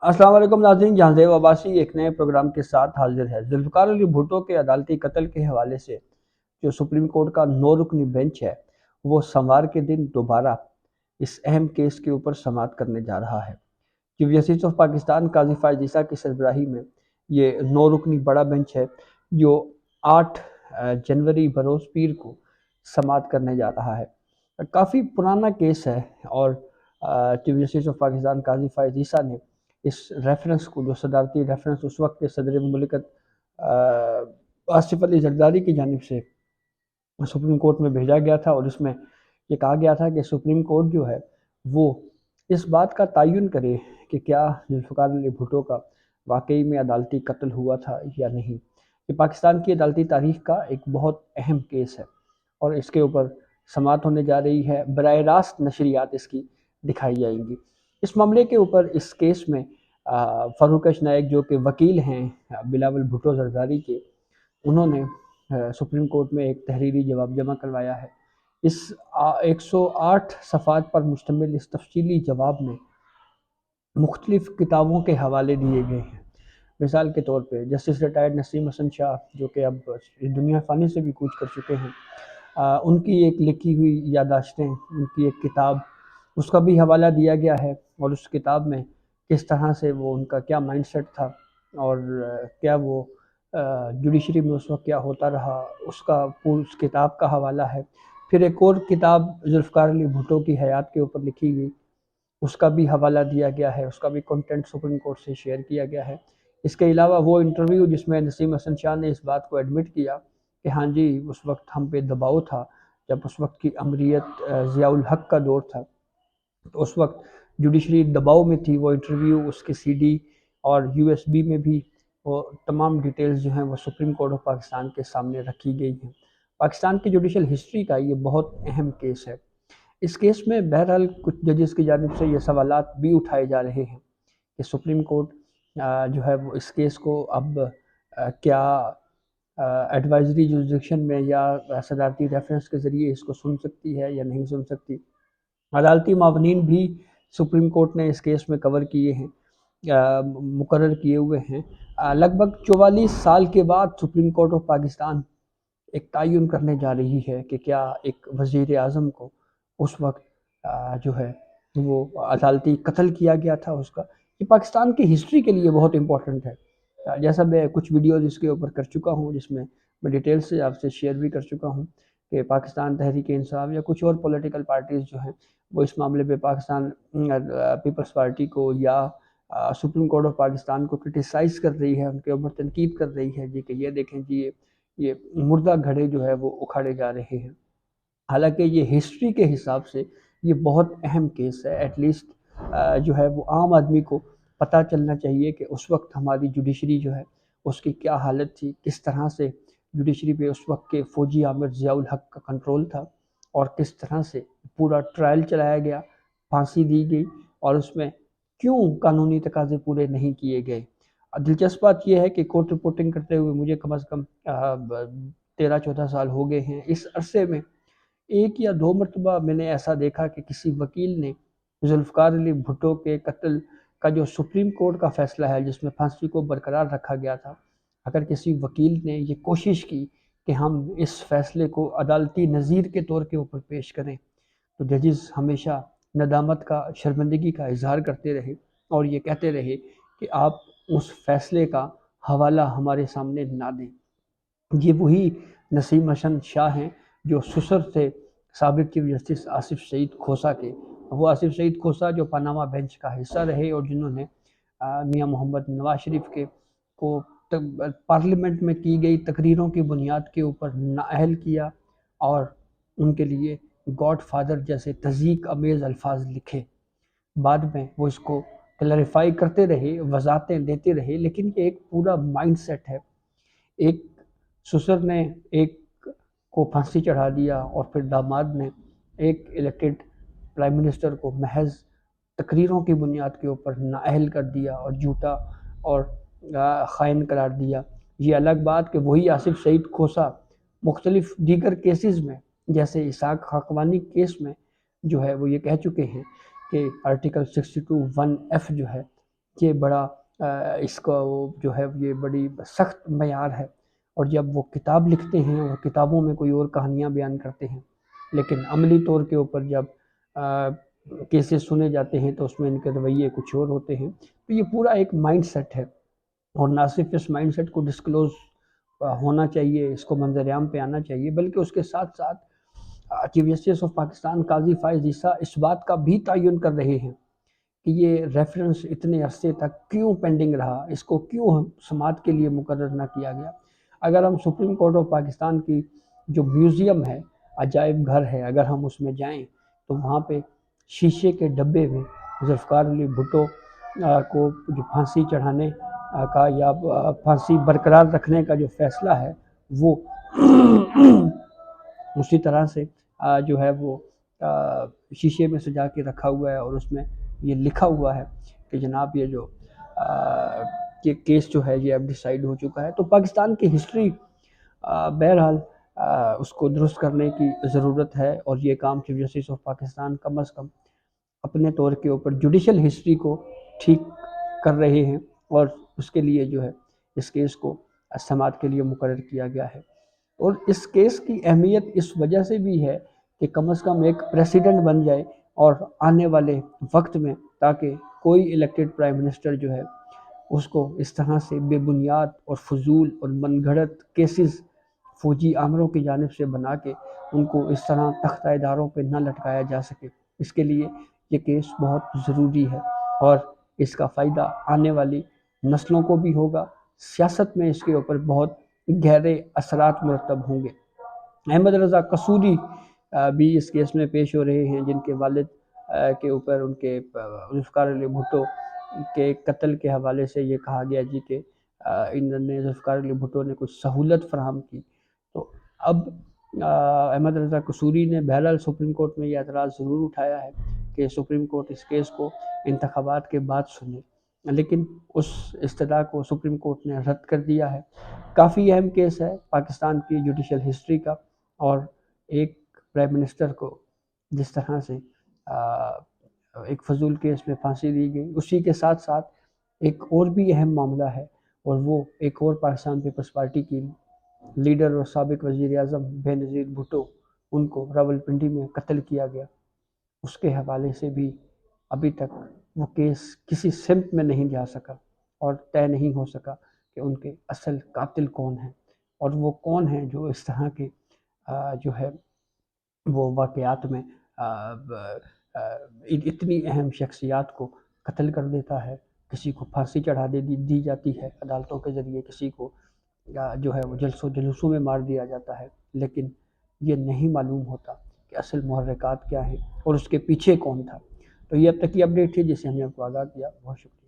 अस्सलाम वालेकुम नाज़रीन, जहांज़ेब अब्बासी एक नए प्रोग्राम के साथ हाजिर है। जुल्फ़िकार अली भुट्टो के अदालती कत्ल के हवाले से जो सुप्रीम कोर्ट का 9 रुकनी बेंच है, वो सोमवार के दिन दोबारा इस अहम केस के ऊपर समाअत करने जा रहा है। चीफ जस्टिस ऑफ पाकिस्तान काजी फ़ायज़ ईसा की सरबराही में ये 9 रुकनी बड़ा बेंच है, जो 8 जनवरी बरोज़ पीर को समाअत करने जा रहा है। काफ़ी पुराना केस है और चीफ जस्टिस ऑफ पाकिस्तान काजी फ़ायज़ ईसा ने इस रेफरेंस को, जो सदारती रेफरेंस उस वक्त के सदर मुमलिकत आसिफ अली जरदारी की जानिब से सुप्रीम कोर्ट में भेजा गया था, और इसमें ये कहा गया था कि सुप्रीम कोर्ट जो है वो इस बात का तयन करे कि क्या जुल्फ़िकार अली भुट्टो का वाकई में अदालती कत्ल हुआ था या नहीं। ये पाकिस्तान की अदालती तारीख़ का एक बहुत अहम केस है और इसके ऊपर समाअत होने जा रही है। बराह रास्त नशरियात इसकी दिखाई जाएंगी। इस मामले के ऊपर, इस केस में फ़ारूक नायक जो कि वकील हैं बिलावल भुट्टो जरदारी के, उन्होंने सुप्रीम कोर्ट में एक तहरीरी जवाब जमा करवाया है। इस 108 सफ़ात पर मुश्तमिल इस तफसीली जवाब में मुख्तलिफ़ किताबों के हवाले दिए गए हैं। मिसाल के तौर पे जस्टिस रिटायर्ड नसीम हसन शाह, जो कि अब इस दुनिया फ़ानी से भी कूच कर चुके हैं, उनकी एक लिखी हुई यादाश्तें, उनकी एक किताब, उसका भी हवाला दिया गया है। और उस किताब में किस तरह से वो, उनका क्या माइंडसेट था और क्या वो जुडिशरी में उस वक्त क्या होता रहा, उसका उस किताब का हवाला है। फिर एक और किताब जुल्फ़िकार अली भुट्टो की हयात के ऊपर लिखी गई, उसका भी हवाला दिया गया है, उसका भी कंटेंट सुप्रीम कोर्ट से शेयर किया गया है। इसके अलावा वो इंटरव्यू जिसमें नसीम हसन शाह ने इस बात को एडमिट किया कि हाँ जी, उस वक्त हम पे दबाव था, जब उस वक्त की अमरीत ज़ियाउल हक का दौर था, तो उस वक्त जुडिशरी दबाव में थी। वो इंटरव्यू, उसके सीडी और यूएसबी में भी वो तमाम डिटेल्स जो हैं वो सुप्रीम कोर्ट ऑफ पाकिस्तान के सामने रखी गई हैं। पाकिस्तान की जुडिशल हिस्ट्री का ये बहुत अहम केस है। इस केस में बहरहाल कुछ जजेस की जानिब से ये सवालात भी उठाए जा रहे हैं कि सुप्रीम कोर्ट जो है वो इस केस को अब क्या एडवाइजरी जुरिसडिक्शन में या सदारती रेफरेंस के ज़रिए इसको सुन सकती है या नहीं सुन सकती। अदालती मावनीन भी सुप्रीम कोर्ट ने इस केस में कवर किए हैं, मुकर्रर किए हुए हैं। लगभग 44 साल के बाद सुप्रीम कोर्ट ऑफ पाकिस्तान एक तयन करने जा रही है कि क्या एक वज़ीर आज़म को उस वक्त जो है वो अदालती कत्ल किया गया था उसका। ये पाकिस्तान की हिस्ट्री के लिए बहुत इम्पोर्टेंट है। जैसा मैं कुछ वीडियोज़ इसके ऊपर कर चुका हूँ, जिसमें मैं डिटेल से आपसे शेयर भी कर चुका हूँ कि पाकिस्तान तहरीक इंसाफ या कुछ और पॉलिटिकल पार्टीज़ जो हैं वो इस मामले पे पाकिस्तान पीपल्स पार्टी को या सुप्रीम कोर्ट ऑफ पाकिस्तान को क्रिटिसाइज़ कर रही है, उनके ऊपर तनकीद कर रही है जी कि ये देखें जी, ये मुर्दा घड़े जो है वो उखाड़े जा रहे हैं। हालांकि ये हिस्ट्री के हिसाब से ये बहुत अहम केस है। एटलीस्ट जो है वो आम आदमी को पता चलना चाहिए कि उस वक्त हमारी जुडिशरी जो है उसकी क्या हालत थी, किस तरह से जुडिशरी पे उस वक्त के फ़ौजी आमिर ज़ियाउल हक का कंट्रोल था और किस तरह से पूरा ट्रायल चलाया गया, फांसी दी गई और उसमें क्यों कानूनी तकाज़े पूरे नहीं किए गए। दिलचस्प बात यह है कि कोर्ट रिपोर्टिंग करते हुए मुझे कम अज़ कम 13-14 साल हो गए हैं। इस अरसे में एक या दो मरतबा मैंने ऐसा देखा कि किसी वकील ने जुल्फ़िकार अली भुट्टो के कत्ल का जो सुप्रीम कोर्ट का फ़ैसला है, जिसमें फांसी को बरकरार रखा गया था, अगर किसी वकील ने ये कोशिश की कि हम इस फ़ैसले को अदालती नज़ीर के तौर के ऊपर पेश करें, तो जजेस हमेशा नदामत का, शर्मिंदगी का इजहार करते रहे और ये कहते रहे कि आप उस फ़ैसले का हवाला हमारे सामने ना दें। ये वही नसीम हसन शाह हैं जो ससुर थे साबिक चीफ जस्टिस आसिफ सईद खोसा के। वो आसिफ सईद खोसा जो पनामा बेंच का हिस्सा रहे और जिन्होंने मियां मोहम्मद नवाज शरीफ के को पार्लियामेंट में की गई तकरीरों की बुनियाद के ऊपर नाअहल किया और उनके लिए गॉड फादर जैसे तज़ीक अमेज़ अल्फाज लिखे। बाद में वो इसको क्लैरिफाई करते रहे, वजाहतें देते रहे, लेकिन ये एक पूरा माइंडसेट है। एक ससुर ने एक को फांसी चढ़ा दिया और फिर दामाद ने एक इलेक्टेड प्राइम मिनिस्टर को महज तकरीरों की बुनियाद के ऊपर नाअहल कर दिया और झूठा और ख़ाइन करार दिया। ये अलग बात कि वही आसिफ सईद खोसा मुख्तलिफ दीगर केसेस में, जैसे इसाक खाकवानी केस में जो है वो ये कह चुके हैं कि आर्टिकल 62(1) F जो है یہ بڑا اس کا وہ جو ہے یہ بڑی سخت معیار ہے، اور جب وہ کتاب لکھتے ہیں اور کتابوں میں کوئی اور کہانیاں بیان کرتے ہیں، لیکن عملی طور کے اوپر جب کیسز سنے جاتے ہیں تو اس میں ان کے رویے کچھ اور ہوتے ہیں۔ تو یہ پورا ایک مائنڈ سیٹ ہے، اور نہ صرف اس مائنڈ سیٹ کو ڈسکلوز ہونا چاہیے، اس کو منظر عام پہ آنا چاہیے، بلکہ اس کے ساتھ ساتھ چیف جسٹس آف پاکستان قاضی فائز عیسیٰ اس بات کا بھی تعین کر رہے ہیں کہ یہ ریفرنس اتنے عرصے تک کیوں پینڈنگ رہا، اس کو کیوں سماعت کے لیے مقرر نہ کیا گیا۔ اگر ہم سپریم کورٹ آف پاکستان کی جو میوزیم ہے، عجائب گھر ہے، اگر ہم اس میں جائیں تو وہاں پہ شیشے کے ڈبے میں ذوالفقار علی بھٹو کو جو پھانسی چڑھانے کا یا پھانسی برقرار رکھنے کا جو فیصلہ ہے وہ اسی طرح سے جو ہے وہ شیشے میں سجا کے رکھا ہوا ہے، اور اس میں یہ لکھا ہوا ہے کہ جناب یہ جو یہ کیس جو ہے یہ اب ڈیسائیڈ ہو چکا ہے۔ تو پاکستان کی ہسٹری بہرحال اس کو درست کرنے کی ضرورت ہے، اور یہ کام چیف جسٹس آف پاکستان کم از کم اپنے طور کے اوپر جوڈیشل ہسٹری کو ٹھیک کر رہے ہیں، اور اس کے لیے جو ہے اس کیس کو سماعت کے لیے مقرر کیا گیا ہے۔ اور اس کیس کی اہمیت اس وجہ سے بھی ہے کہ کم از کم ایک پریسیڈنٹ بن جائے، اور آنے والے وقت میں تاکہ کوئی الیکٹڈ پرائم منسٹر جو ہے اس کو اس طرح سے بے بنیاد اور فضول اور من گھڑت کیسز فوجی آمروں کی جانب سے بنا کے ان کو اس طرح تختہ داروں پہ نہ لٹکایا جا سکے۔ اس کے لیے یہ کیس بہت ضروری ہے، اور اس کا فائدہ آنے والی نسلوں کو بھی ہوگا۔ سیاست میں اس کے اوپر بہت گہرے اثرات مرتب ہوں گے۔ احمد رضا قصوری بھی اس کیس میں پیش ہو رہے ہیں، جن کے والد کے اوپر ان کے ذوالفقار علی بھٹو کے قتل کے حوالے سے یہ کہا گیا جی کہ انہوں نے ذوالفقار علی بھٹو نے کچھ سہولت فراہم کی۔ تو اب احمد رضا قصوری نے بہرحال سپریم کورٹ میں یہ اعتراض ضرور اٹھایا ہے کہ سپریم کورٹ اس کیس کو انتخابات کے بعد سنے، لیکن اس استدعا کو سپریم کورٹ نے رد کر دیا ہے۔ کافی اہم کیس ہے پاکستان کی جوڈیشل ہسٹری کا، اور ایک پرائم منسٹر کو جس طرح سے ایک فضول کیس میں پھانسی دی گئی، اسی کے ساتھ ساتھ ایک اور بھی اہم معاملہ ہے، اور وہ ایک اور پاکستان پیپلز پارٹی کی لیڈر اور سابق وزیر اعظم بے نظیر بھٹو، ان کو راولپنڈی میں قتل کیا گیا۔ اس کے حوالے سے بھی ابھی تک وہ کیس کسی سمت میں نہیں جا سکا، اور طے نہیں ہو سکا کہ ان کے اصل قاتل کون ہیں، اور وہ کون ہیں جو اس طرح کے جو ہے وہ واقعات میں اتنی اہم شخصیات کو قتل کر دیتا ہے، کسی کو پھانسی چڑھا دی جاتی ہے عدالتوں کے ذریعے، کسی کو جو ہے وہ جلوسوں میں مار دیا جاتا ہے، لیکن یہ نہیں معلوم ہوتا کہ اصل محرکات کیا ہیں اور اس کے پیچھے کون تھا۔ تو یہ اب تک کی اپڈیٹ تھی جسے ہم نے آپ کو آگاہ کیا۔ بہت شکریہ۔